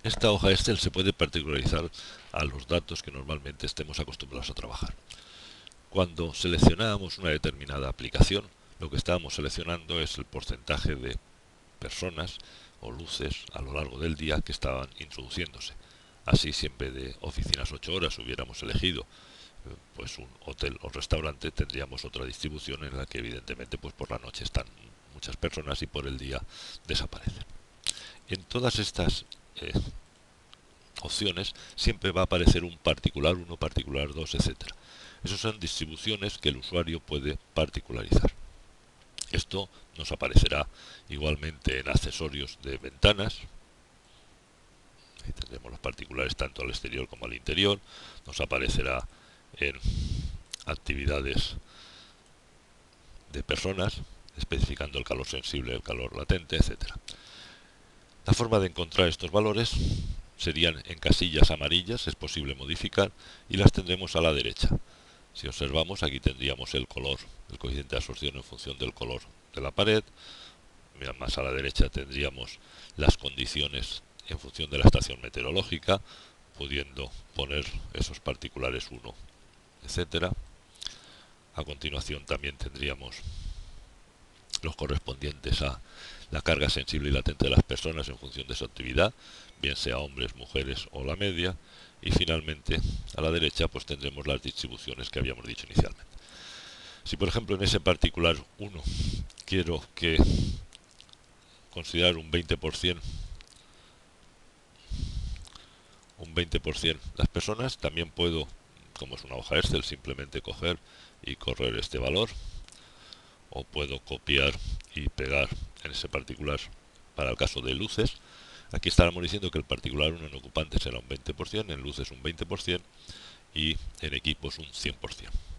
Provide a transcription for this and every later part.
Esta hoja Excel se puede particularizar a los datos que normalmente estemos acostumbrados a trabajar. Cuando seleccionábamos una determinada aplicación, lo que estábamos seleccionando es el porcentaje de personas o luces a lo largo del día que estaban introduciéndose. Así, si en vez de oficinas 8 horas hubiéramos elegido pues un hotel o restaurante, tendríamos otra distribución en la que evidentemente pues por la noche están muchas personas y por el día desaparecen. En todas estas opciones siempre va a aparecer un particular 1, particular 2, etcétera. Esas son distribuciones que el usuario puede particularizar. Esto nos aparecerá igualmente en accesorios de ventanas. Ahí tendremos los particulares tanto al exterior como al interior. Nos aparecerá en actividades de personas, especificando el calor sensible, el calor latente, etcétera. La forma de encontrar estos valores serían en casillas amarillas, es posible modificar, y las tendremos a la derecha. Si observamos, aquí tendríamos el color, el coeficiente de absorción en función del color de la pared. Más a la derecha tendríamos las condiciones en función de la estación meteorológica, pudiendo poner esos particulares 1, etcétera. A continuación también tendríamos los correspondientes a la carga sensible y latente de las personas en función de su actividad, bien sea hombres, mujeres o la media. Y finalmente, a la derecha, pues tendremos las distribuciones que habíamos dicho inicialmente. Si por ejemplo en ese particular 1 quiero que considerar un 20% las personas, también puedo, como es una hoja Excel, simplemente coger y correr este valor, o puedo copiar y pegar en ese particular para el caso de luces. Aquí estaremos diciendo que el particular 1 en ocupantes será un 20%, en luces un 20% y en equipos un 100%.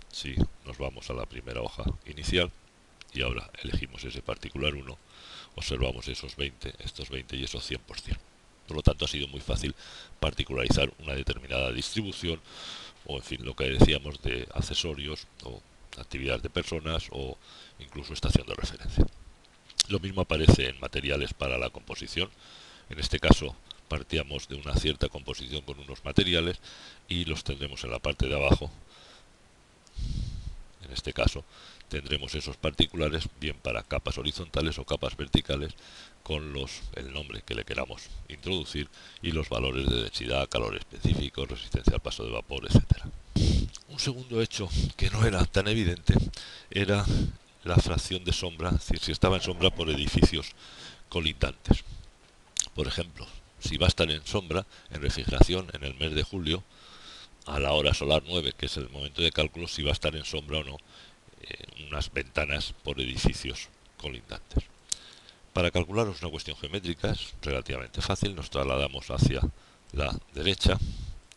Si nos vamos a la primera hoja inicial y ahora elegimos ese particular 1, observamos esos 20, estos 20 y esos 100%. Por lo tanto, ha sido muy fácil particularizar una determinada distribución o, en fin, lo que decíamos de accesorios o actividades de personas o incluso estación de referencia. Lo mismo aparece en materiales para la composición. En este caso, partíamos de una cierta composición con unos materiales y los tendremos en la parte de abajo. En este caso, tendremos esos particulares bien para capas horizontales o capas verticales con el nombre que le queramos introducir y los valores de densidad, calor específico, resistencia al paso de vapor, etcétera. Un segundo hecho que no era tan evidente era la fracción de sombra, es decir, si estaba en sombra por edificios colindantes. Por ejemplo, si va a estar en sombra, en refrigeración, en el mes de julio, a la hora solar 9, que es el momento de cálculo, si va a estar en sombra o no, unas ventanas por edificios colindantes. Para calcular es una cuestión geométrica, es relativamente fácil, nos trasladamos hacia la derecha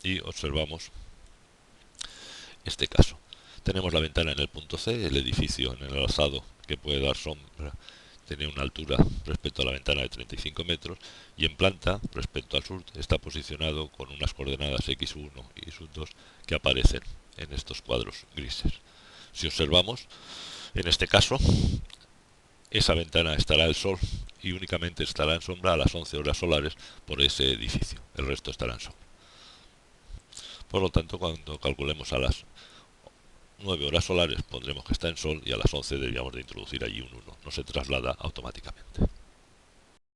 y observamos este caso. Tenemos la ventana en el punto C, el edificio en el alzado que puede dar sombra, tiene una altura respecto a la ventana de 35 metros y en planta, respecto al sur, está posicionado con unas coordenadas x1 y x2 que aparecen en estos cuadros grises. Si observamos, en este caso, esa ventana estará el sol y únicamente estará en sombra a las 11 horas solares por ese edificio. El resto estará en sombra. Por lo tanto, cuando calculemos a las 9 horas solares pondremos que está en sol y a las 11 deberíamos de introducir allí un 1. No se traslada automáticamente.